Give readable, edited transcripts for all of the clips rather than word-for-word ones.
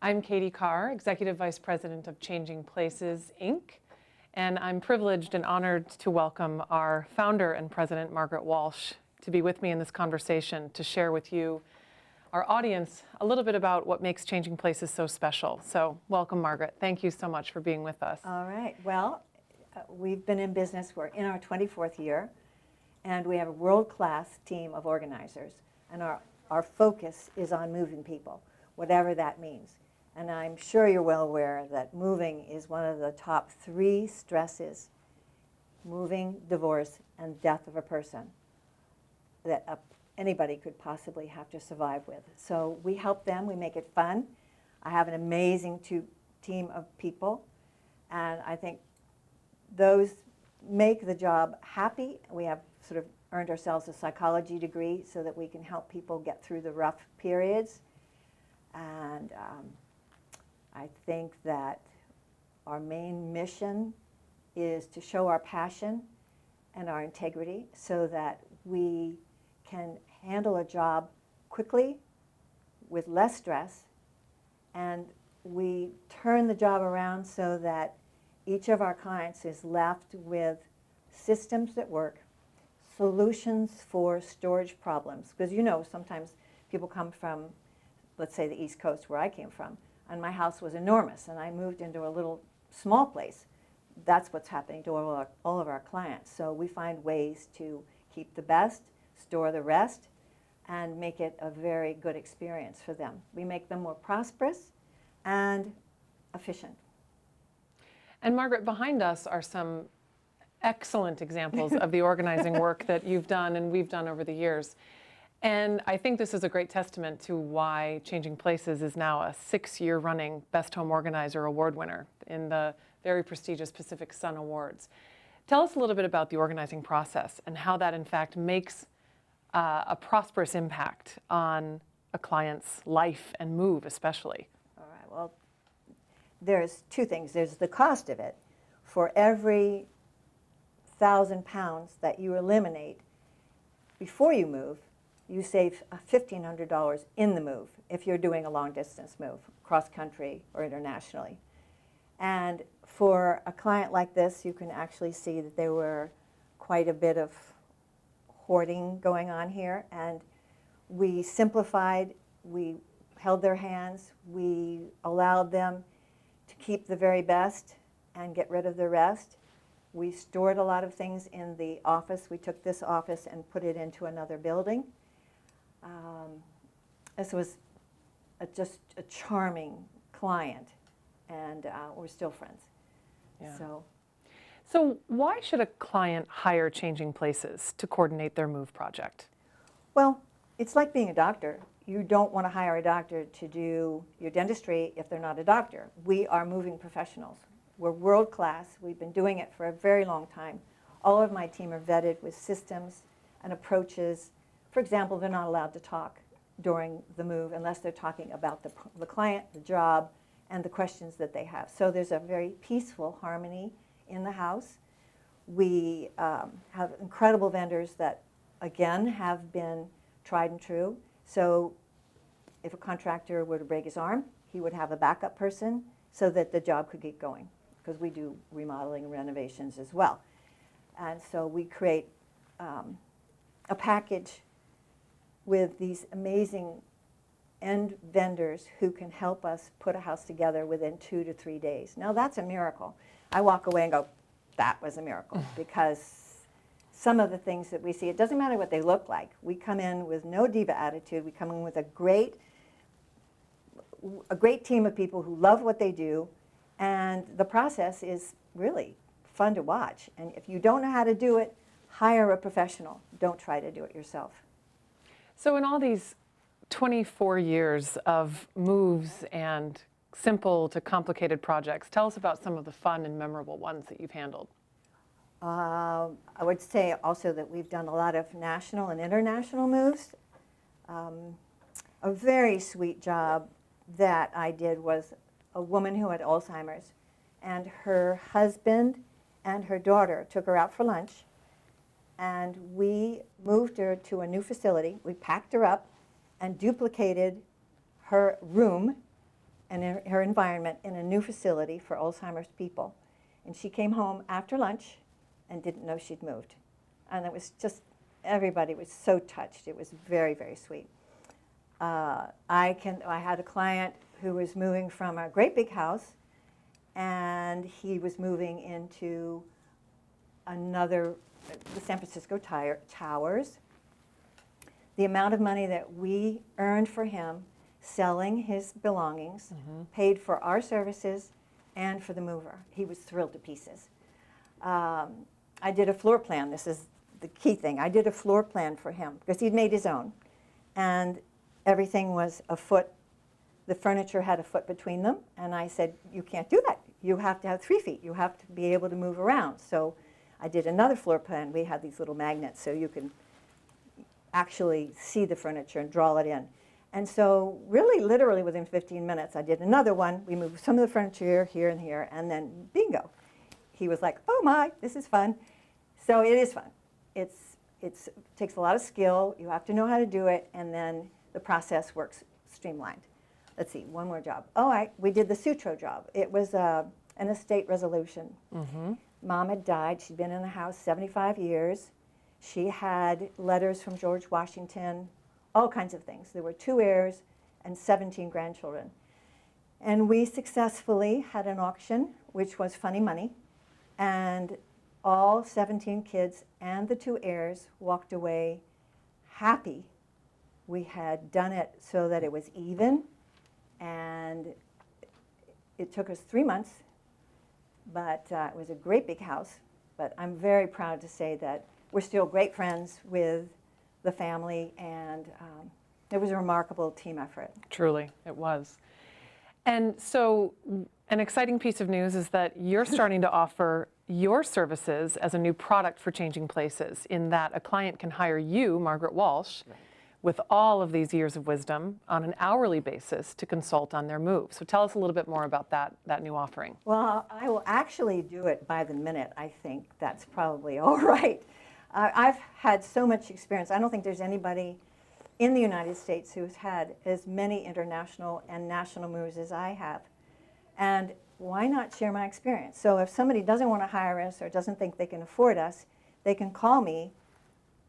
I'm Katie Carr, Executive Vice President of Changing Places, Inc., and I'm privileged and honored to welcome our founder and president, Margaret Walsh, to be with me in this conversation to share with you, our audience, a little bit about what makes Changing Places so special. So welcome, Margaret. Thank you so much for being with us. All right. Well, we've been in business. We're in our 24th year, and we have a world-class team of organizers. And our focus is on moving people, whatever that means. And I'm sure you're well aware that moving is one of the top 3 stresses: moving, divorce, and death of a person that anybody could possibly have to survive with. So we help them. We make it fun. I have an amazing team of people, and I think those make the job happy. We have sort of earned ourselves a psychology degree so that we can help people get through the rough periods. And I think that our main mission is to show our passion and our integrity so that we can handle a job quickly with less stress, and we turn the job around so that each of our clients is left with systems that work, solutions for storage problems. Because sometimes people come from, let's say, the East Coast where I came from, and my house was enormous, and I moved into a little small place. That's what's happening to all of our clients. So we find ways to keep the best, store the rest, and make it a very good experience for them. We make them more prosperous and efficient. And Margaret, behind us are some excellent examples of the organizing work that you've done and we've done over the years. And I think this is a great testament to why Changing Places is now a 6-year running Best Home Organizer Award winner in the very prestigious Pacific Sun Awards. Tell us a little bit about the organizing process and how that in fact makes a prosperous impact on a client's life and move especially. All right, well, there's 2 things. There's the cost of it. For every 1,000 pounds that you eliminate before you move, you save $1,500 in the move if you're doing a long-distance move, cross-country or internationally. And for a client like this, you can actually see that there were quite a bit of hoarding going on here. And we simplified, we held their hands, we allowed them to keep the very best and get rid of the rest. We stored a lot of things in the office. We took this office and put it into another building. This was just a charming client, and we're still friends. Yeah. So why should a client hire Changing Places to coordinate their move project? well, it's like being a doctor. You don't want to hire a doctor to do your dentistry if they're not a doctor. We are moving professionals. We're world class. We've been doing it for a very long time. All of my team are vetted with systems and approaches. For example, they're not allowed to talk during the move unless they're talking about the client, the job, and the questions that they have. So there's a very peaceful harmony in the house. We have incredible vendors that, again, have been tried and true. So if a contractor were to break his arm, he would have a backup person so that the job could keep going, because we do remodeling and renovations as well. And so we create a package with these amazing end vendors who can help us put a house together within 2 to 3 days. Now that's a miracle. I walk away and go, that was a miracle, because some of the things that we see, it doesn't matter what they look like. We come in with no diva attitude. We come in with a great team of people who love what they do, and the process is really fun to watch. And if you don't know how to do it, hire a professional. Don't try to do it yourself. So in all these 24 years of moves and simple to complicated projects, tell us about some of the fun and memorable ones that you've handled. I would say also that we've done a lot of national and international moves. A very sweet job that I did was a woman who had Alzheimer's, and her husband and her daughter took her out for lunch, and we moved her to a new facility. We packed her up and duplicated her room and her environment in a new facility for Alzheimer's people. And she came home after lunch and didn't know she'd moved. And it was just, everybody was so touched. It was very, very sweet. I had a client who was moving from a great big house, and he was moving into the San Francisco Towers. The amount of money that we earned for him selling his belongings paid for our services and for the mover. He was thrilled to pieces. I did a floor plan. This is the key thing. I did a floor plan for him because he'd made his own. And everything was a foot. The furniture had a foot between them. And I said, you can't do that. You have to have 3 feet. You have to be able to move around. So I did another floor plan. We had these little magnets so you can actually see the furniture and draw it in. And so really, literally within 15 minutes, I did another one. We moved some of the furniture here, here, and here, and then bingo. He was like, oh my, this is fun. So it is fun. It takes a lot of skill. You have to know how to do it, and then the process works streamlined. Let's see, one more job. We did the Sutro job. It was an estate resolution. Mom had died. She'd been in the house 75 years. She had letters from George Washington, all kinds of things. There were 2 heirs and 17 grandchildren. And we successfully had an auction, which was funny money, and all 17 kids and the 2 heirs walked away happy. We had done it so that it was even, and it took us 3 months, but it was a great big house. But I'm very proud to say that we're still great friends with the family, and it was a remarkable team effort. Truly, it was. And so an exciting piece of news is that you're starting to offer your services as a new product for Changing Places, in that a client can hire you, Margaret Walsh, with all of these years of wisdom on an hourly basis to consult on their move. So tell us a little bit more about that new offering. Well, I will actually do it by the minute. I think that's probably all right. I've had so much experience. I don't think there's anybody in the United States who's had as many international and national moves as I have. And why not share my experience? So if somebody doesn't want to hire us or doesn't think they can afford us, they can call me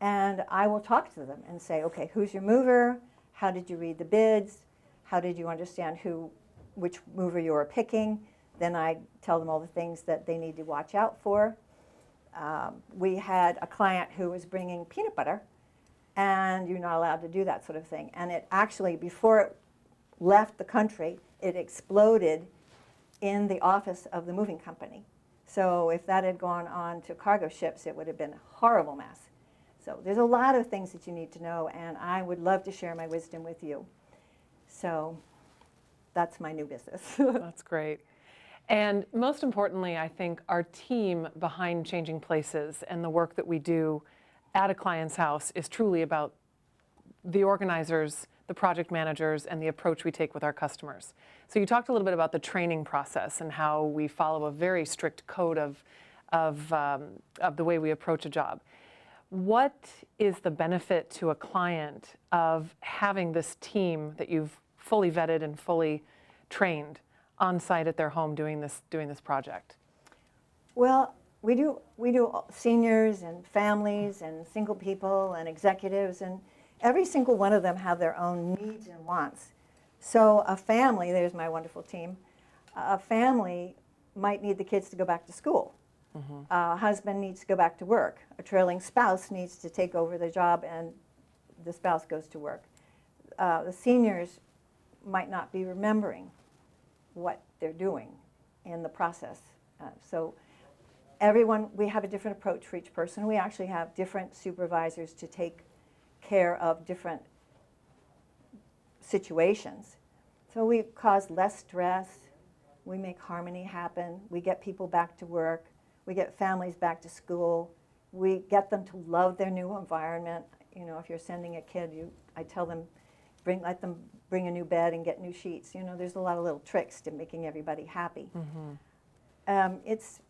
and I will talk to them and say, okay, who's your mover? How did you read the bids? How did you understand which mover you were picking? Then I tell them all the things that they need to watch out for. We had a client who was bringing peanut butter, and you're not allowed to do that sort of thing. And it actually, before it left the country, it exploded in the office of the moving company. So if that had gone on to cargo ships, it would have been a horrible mess. So there's a lot of things that you need to know, and I would love to share my wisdom with you. So that's my new business. That's great. And most importantly, I think our team behind Changing Places and the work that we do at a client's house is truly about the organizers, the project managers, and the approach we take with our customers. So you talked a little bit about the training process and how we follow a very strict code of the way we approach a job. What is the benefit to a client of having this team that you've fully vetted and fully trained on site at their home doing this project? Well, we do seniors and families and single people and executives, and every single one of them have their own needs and wants. So a family, there's my wonderful team, a family might need the kids to go back to school. A husband needs to go back to work. A trailing spouse needs to take over the job and the spouse goes to work. The seniors might not be remembering what they're doing in the process. So everyone, we have a different approach for each person. We actually have different supervisors to take care of different situations. So we cause less stress, we make harmony happen, we get people back to work, we get families back to school, we get them to love their new environment. You know, if you're sending a kid, I tell them, let them bring a new bed and get new sheets. You know, there's a lot of little tricks to making everybody happy. It's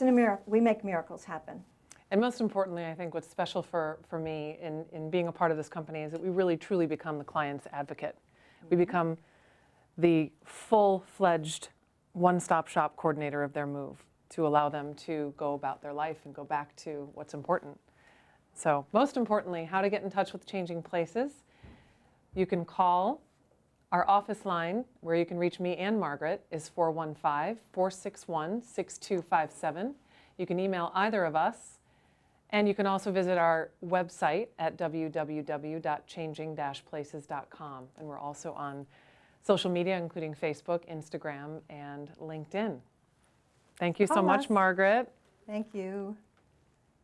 a miracle. We make miracles happen. And most importantly, I think what's special for me in being a part of this company is that we really truly become the client's advocate. We become the full-fledged one-stop shop coordinator of their move to allow them to go about their life and go back to what's important. So most importantly, how to get in touch with Changing Places. You can call. Our office line, where you can reach me and Margaret, is 415-461-6257. You can email either of us. And you can also visit our website at www.changing-places.com. And we're also on social media, including Facebook, Instagram, and LinkedIn. Thank you so Call much, us. Margaret. Thank you.